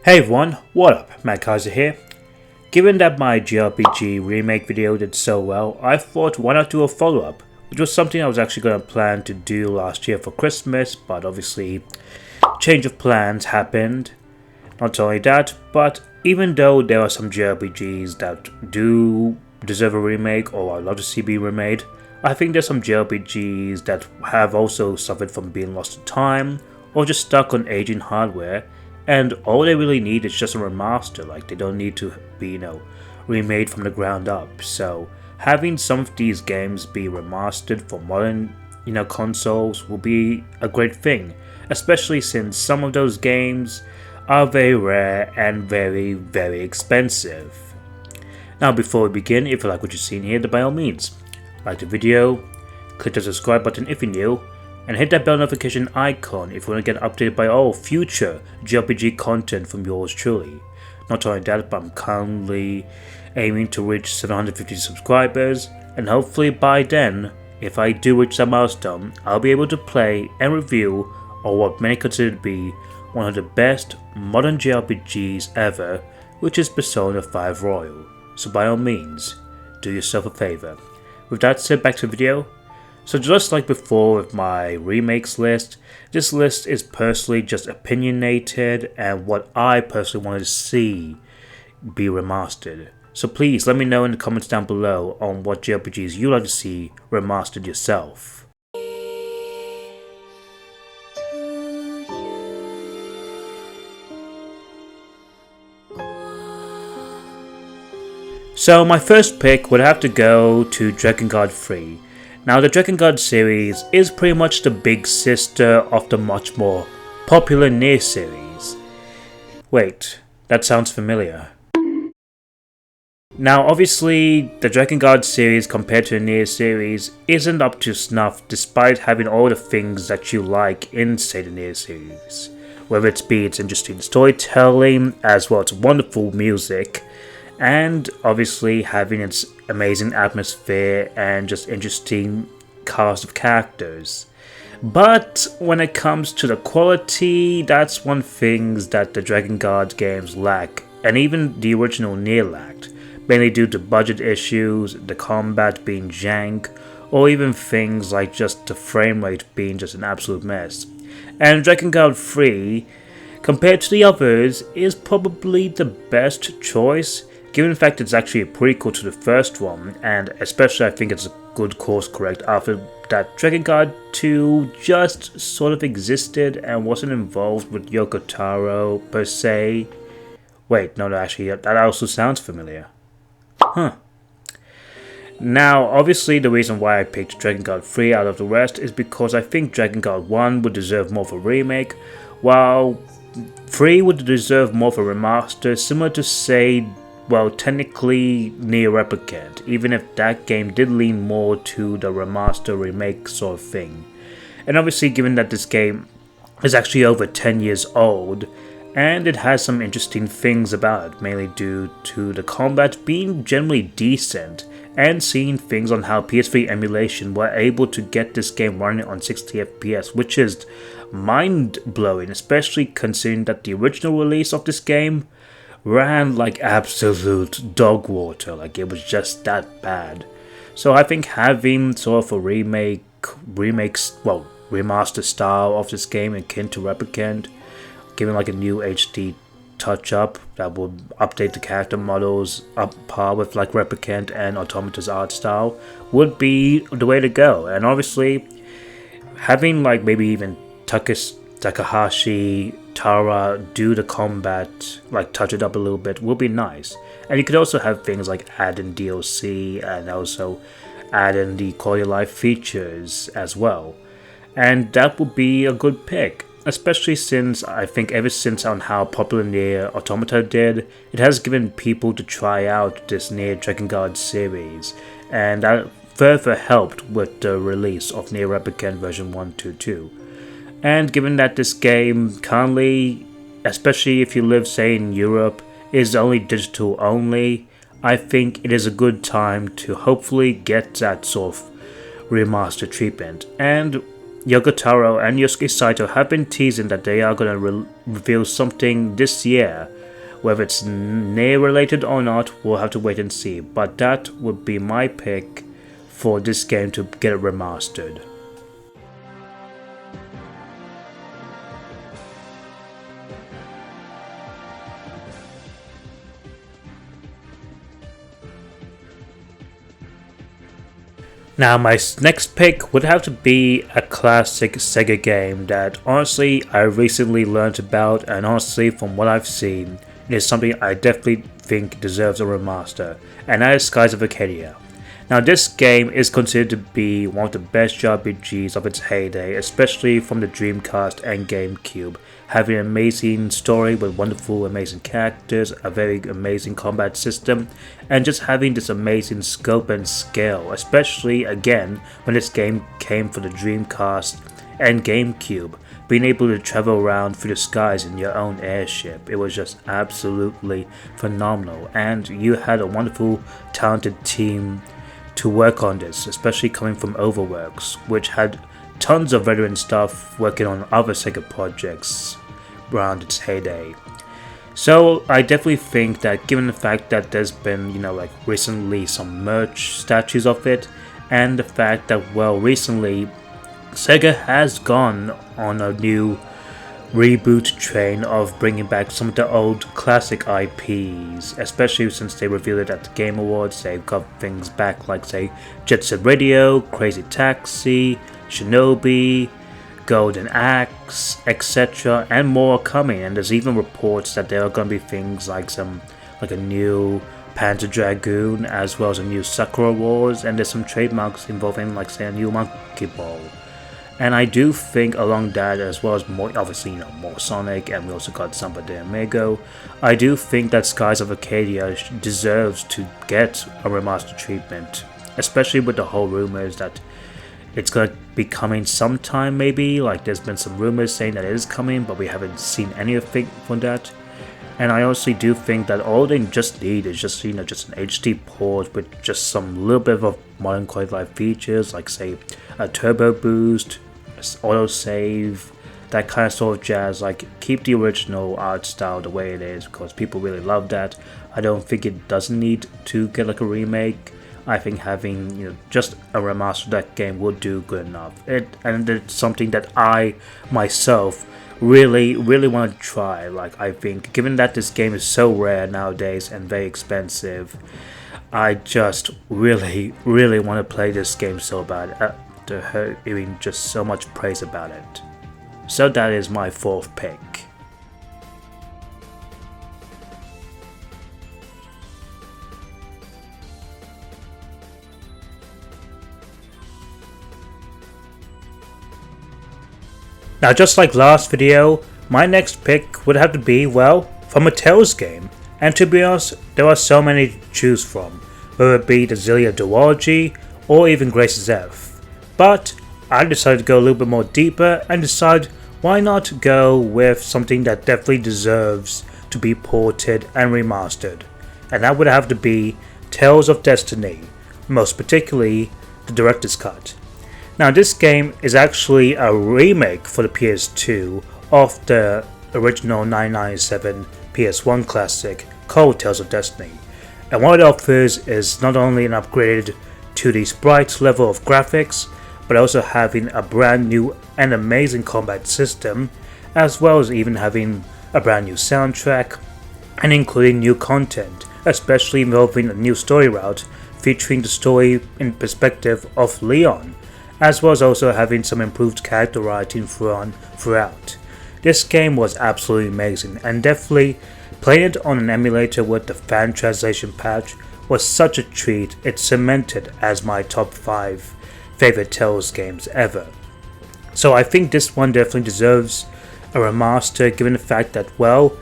Hey everyone, what up? Matt Kaiser here. Given that my JRPG remake video did so well, I thought why not do a follow-up, which was something I was actually going to plan to do last year for Christmas, but obviously change of plans happened. Not only that, but even though there are some JRPGs that do deserve a remake or I'd love to see be remade, I think there's some JRPGs that have also suffered from being lost to time or just stuck on aging hardware, and all they really need is just a remaster. Like, they don't need to be, remade from the ground up. So having some of these games be remastered for modern, consoles will be a great thing, especially since some of those games are very rare and very, very expensive. Now, before we begin, if you like what you're seeing here, then by all means, like the video, click the subscribe button if you're new, and hit that bell notification icon if you want to get updated by all future JRPG content from yours truly. Not only that, but I'm currently aiming to reach 750 subscribers, and hopefully by then, if I do reach that milestone, I'll be able to play and review on what many consider to be one of the best modern JRPGs ever, which is Persona 5 Royal. So by all means, do yourself a favor. With that said, back to the video. So just like before with my remakes list, this list is personally just opinionated and what I personally wanted to see be remastered. So please let me know in the comments down below on what JRPGs you'd like to see remastered yourself. So my first pick would have to go to Dragon Guard 3. Now, the Dragon Guard series is pretty much the big sister of the much more popular Nier series. Wait, that sounds familiar. Now, obviously, the Dragon Guard series compared to the Nier series isn't up to snuff despite having all the things that you like in, say, the Nier series. Whether it's its interesting storytelling, as well as wonderful music, and obviously having its amazing atmosphere and just interesting cast of characters. But when it comes to the quality, that's one thing that the Dragon Guard games lack, and even the original Nier lacked, mainly due to budget issues, the combat being jank, or even things like just the frame rate being just an absolute mess. And Dragon Guard 3, compared to the others, is probably the best choice, given the fact it's actually a prequel to the first one, and especially I think it's a good course correct after that Dragon Guard 2 just sort of existed and wasn't involved with Yoko Taro per se. Wait, no, actually, that also sounds familiar. Huh. Now, obviously the reason why I picked Dragon Guard 3 out of the rest is because I think Dragon Guard 1 would deserve more of a remake, while 3 would deserve more of a remaster, similar to, say, well, technically Nier Replicant, even if that game did lean more to the remaster remake sort of thing. And obviously given that this game is actually over 10 years old, and it has some interesting things about it, mainly due to the combat being generally decent, and seeing things on how PS3 emulation were able to get this game running on 60 FPS, which is mind-blowing, especially considering that the original release of this game ran like absolute dog water, like it was just that bad. So I think having sort of a remaster style of this game akin to Replicant, giving like a new HD touch up that would update the character models up par with like Replicant and Automata's art style would be the way to go. And obviously having like maybe even Takahashi Tara do the combat, like touch it up a little bit, will be nice. And you could also have things like add in DLC and also add in the quality of life features as well. And that would be a good pick, especially since I think ever since on how popular Nier Automata did, it has given people to try out this Nier Dragon Guard series, and that further helped with the release of Nier Replicant version 1.2.2. And given that this game currently, especially if you live say in Europe, is only digital only, I think it is a good time to hopefully get that sort of remaster treatment. And Yoko Taro and Yosuke Saito have been teasing that they are going to reveal something this year Whether it's near related or not, we'll have to wait and see, but that would be my pick for this game to get it remastered. Now my next pick would have to be a classic Sega game that honestly I recently learned about, and honestly from what I've seen, it is something I definitely think deserves a remaster, and that is Skies of Arcadia. Now this game is considered to be one of the best JRPGs of its heyday, especially from the Dreamcast and GameCube, having an amazing story with wonderful amazing characters, a very amazing combat system, and just having this amazing scope and scale, especially again when this game came for the Dreamcast and GameCube. Being able to travel around through the skies in your own airship, it was just absolutely phenomenal, and you had a wonderful talented team to work on this, especially coming from Overworks, which had tons of veteran staff working on other Sega projects around its heyday. So I definitely think that given the fact that there's been, like recently some merch statues of it, and the fact that, well, recently Sega has gone on a new reboot train of bringing back some of the old classic IPs, especially since they revealed it at the Game Awards. They've got things back like, say, Jet Set Radio, Crazy Taxi, Shinobi, Golden Axe, etc., and more are coming. And there's even reports that there are going to be things like a new Panzer Dragoon, as well as a new Sakura Wars, and there's some trademarks involving, like, say, a new Monkey Ball. And I do think along that, as well as more, obviously, more Sonic, and we also got Samba de Amigo, I do think that Skies of Arcadia deserves to get a remaster treatment, especially with the whole rumors that it's going to be coming sometime, maybe. Like, there's been some rumors saying that it is coming, but we haven't seen anything from that. And I honestly do think that all they just need is just an HD port with just some little bit of modern quality life features, like, say, a turbo boost, autosave, that kind of sort of jazz. Like, keep the original art style the way it is, because people really love that. I don't think it doesn't need to get like a remake. I think having just a remaster of that game would do good enough. And it's something that I myself really want to try. Like, I think given that this game is so rare nowadays and very expensive, I just really want to play this game so bad. To hearing just so much praise about it. So that is my fourth pick. Now, just like last video, my next pick would have to be, well, from a Tales game. And to be honest, there are so many to choose from, whether it be the Xillia duology or even Grace's F. But I decided to go a little bit more deeper and decide why not go with something that definitely deserves to be ported and remastered. And that would have to be Tales of Destiny, most particularly the Director's Cut. Now, this game is actually a remake for the PS2 of the original 1997 PS1 classic called Tales of Destiny. And what it offers is not only an upgraded 2D sprite level of graphics, but also having a brand new and amazing combat system, as well as even having a brand new soundtrack, and including new content, especially involving a new story route featuring the story in perspective of Leon, as well as also having some improved character writing throughout. This game was absolutely amazing, and definitely playing it on an emulator with the fan translation patch was such a treat. It cemented as my top 5 favorite Tales games ever. So I think this one definitely deserves a remaster, given the fact that, well,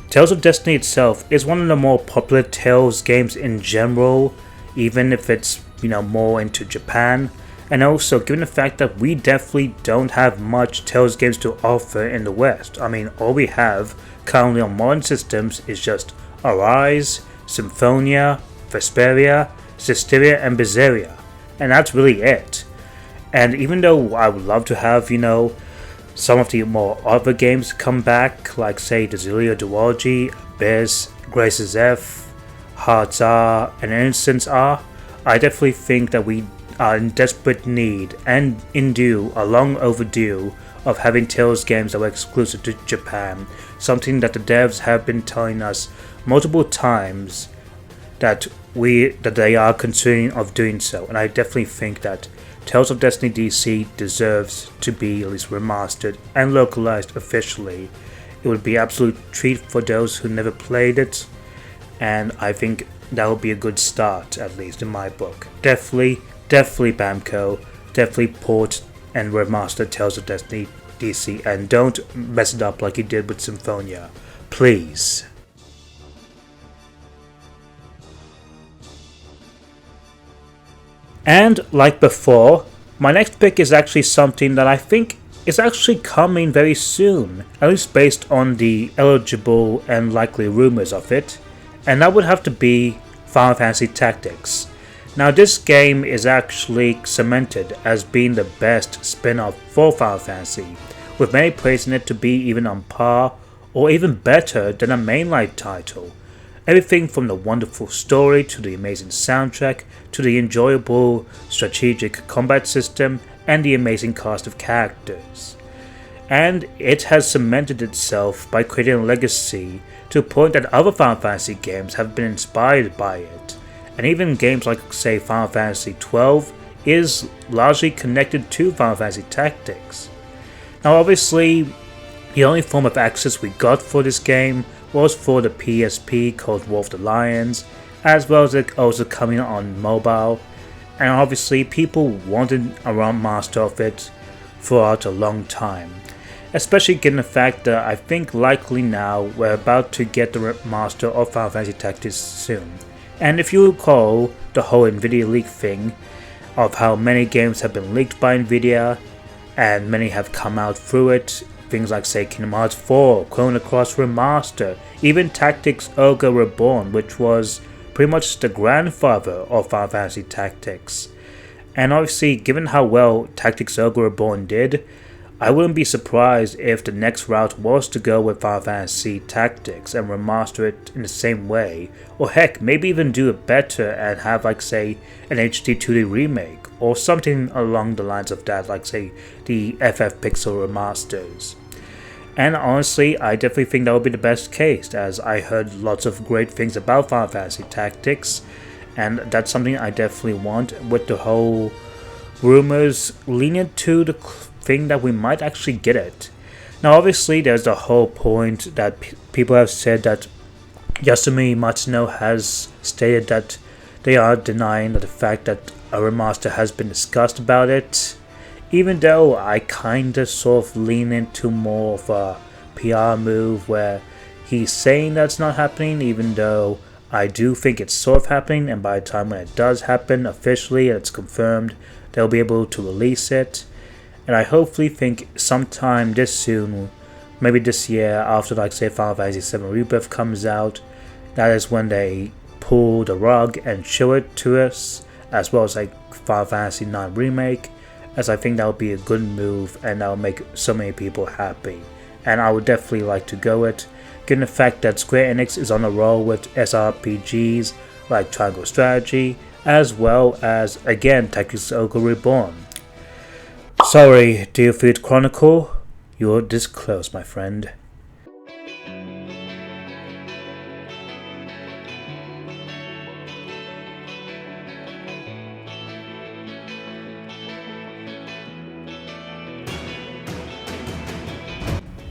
Tales of Destiny itself is one of the more popular Tales games in general, even if it's, more into Japan. And also, given the fact that we definitely don't have much Tales games to offer in the West. I mean, all we have currently on modern systems is just Arise, Symphonia, Vesperia, Systeria, and Berseria. And that's really it. And even though I would love to have, some of the more other games come back, like say the Zillia Duology, Abyss, Graces F, Hearts R, and Innocence R, I definitely think that we are in desperate need and are long overdue of having Tales games that were exclusive to Japan, something that the devs have been telling us multiple times that they are considering of doing so, and I definitely think that Tales of Destiny DC deserves to be at least remastered and localized officially. It would be an absolute treat for those who never played it, and I think that would be a good start, at least in my book. Definitely Bamco, definitely port and remaster Tales of Destiny DC, and don't mess it up like you did with Symphonia. Please. And like before, my next pick is actually something that I think is actually coming very soon, at least based on the eligible and likely rumors of it, and that would have to be Final Fantasy Tactics. Now this game is actually cemented as being the best spin-off for Final Fantasy, with many praising it to be even on par or even better than a mainline title. Everything from the wonderful story to the amazing soundtrack to the enjoyable strategic combat system and the amazing cast of characters. And it has cemented itself by creating a legacy to a point that other Final Fantasy games have been inspired by it. And even games like say Final Fantasy XII is largely connected to Final Fantasy Tactics. Now obviously, the only form of access we got for this game was for the PSP called War of the Lions, as well as it also coming on mobile, and obviously people wanted a remaster of it throughout a long time, especially given the fact that I think likely now we're about to get the remaster of Final Fantasy Tactics soon. And if you recall the whole Nvidia leak thing, of how many games have been leaked by Nvidia, and many have come out through it, things like say Kingdom Hearts 4, Chrono Cross Remaster, even Tactics Ogre Reborn, which was pretty much the grandfather of Final Fantasy Tactics. And obviously, given how well Tactics Ogre Reborn did, I wouldn't be surprised if the next route was to go with Final Fantasy Tactics and remaster it in the same way, or heck, maybe even do it better and have like say an HD 2D remake, or something along the lines of that, like say the FF Pixel remasters. And honestly, I definitely think that would be the best case, as I heard lots of great things about Final Fantasy Tactics, and that's something I definitely want, with the whole rumors leaning to the thing that we might actually get it. Now obviously there's the whole point that people have said that Yasumi Matsuno has stated that they are denying the fact that a remaster has been discussed about it, even though I kinda sort of lean into more of a PR move where he's saying that's not happening, even though I do think it's sort of happening, and by the time when it does happen officially and it's confirmed, they'll be able to release it. And I hopefully think sometime this soon, maybe this year, after like say Final Fantasy VII Rebirth comes out, that is when they pull the rug and show it to us, as well as like Final Fantasy IX Remake, as I think that would be a good move and that will make so many people happy. And I would definitely like to go it, given the fact that Square Enix is on a roll with SRPGs like Triangle Strategy, as well as again Tactics Ogre Reborn. Sorry, Deerfield Chronicle, you're this close, my friend.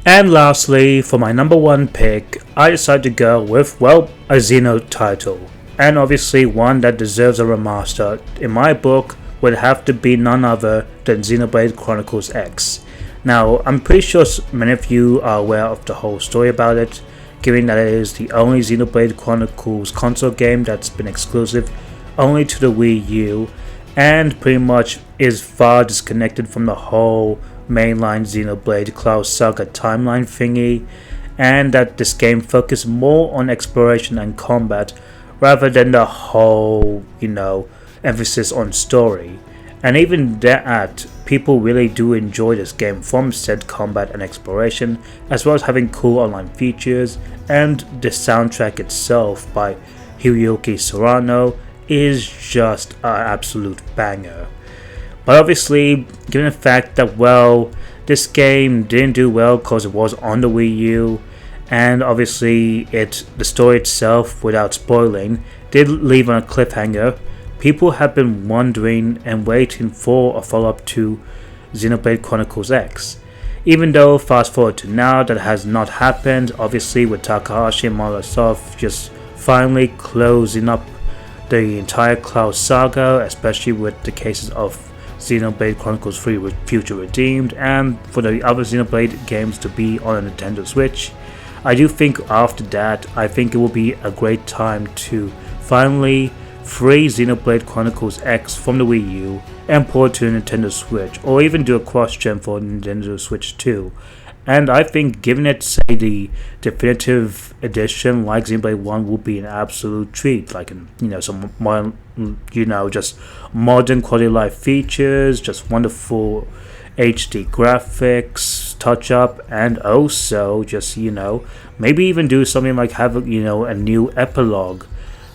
And lastly, for my number one pick, I decided to go with, well, a Xeno title. And obviously one that deserves a remaster, in my book, would have to be none other than Xenoblade Chronicles X. Now, I'm pretty sure many of you are aware of the whole story about it, given that it is the only Xenoblade Chronicles console game that's been exclusive only to the Wii U, and pretty much is far disconnected from the whole mainline Xenoblade Cloud Saga timeline thingy, and that this game focused more on exploration and combat rather than the whole, emphasis on story. And even that, people really do enjoy this game from said combat and exploration, as well as having cool online features, and the soundtrack itself by Hiroyuki Sorano is just an absolute banger. But obviously, given the fact that, well, this game didn't do well because it was on the Wii U, and obviously the story itself, without spoiling, did leave on a cliffhanger, people have been wondering and waiting for a follow-up to Xenoblade Chronicles X. Even though, fast forward to now, that has not happened, obviously with Takahashi and Microsoft just finally closing up the entire Cloud saga, especially with the cases of Xenoblade Chronicles 3 with Future Redeemed, and for the other Xenoblade games to be on a Nintendo Switch. I do think after that, I think it will be a great time to finally free Xenoblade Chronicles X from the Wii U and port it to the Nintendo Switch, or even do a cross-gen for Nintendo Switch 2. And I think giving it, say, the definitive edition like Xenoblade 1 will be an absolute treat, like some more, just modern quality of life features, just wonderful HD graphics, touch up, and also just maybe even do something like have a new epilogue,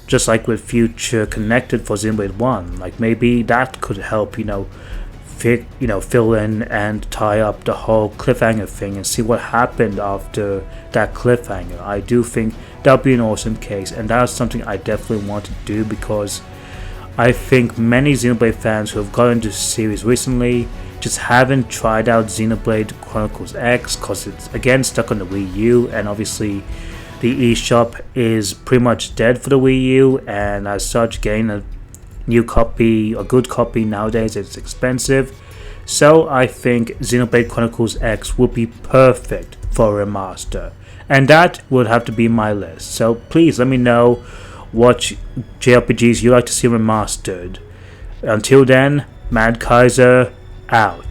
just like with Future Connected for Xenoblade 1. Like maybe that could help fill in and tie up the whole cliffhanger thing and see what happened after that cliffhanger. I do think that would be an awesome case, and that's something I definitely want to do, because I think many Xenoblade fans who have gotten into the series recently just haven't tried out Xenoblade Chronicles X because it's again stuck on the Wii U, and obviously the eShop is pretty much dead for the Wii U, and as such getting a good copy nowadays is expensive. So I think Xenoblade Chronicles X would be perfect for a remaster, and that would have to be my list. So please let me know what JRPGs you like to see remastered. Until then, Mad Kaiser out.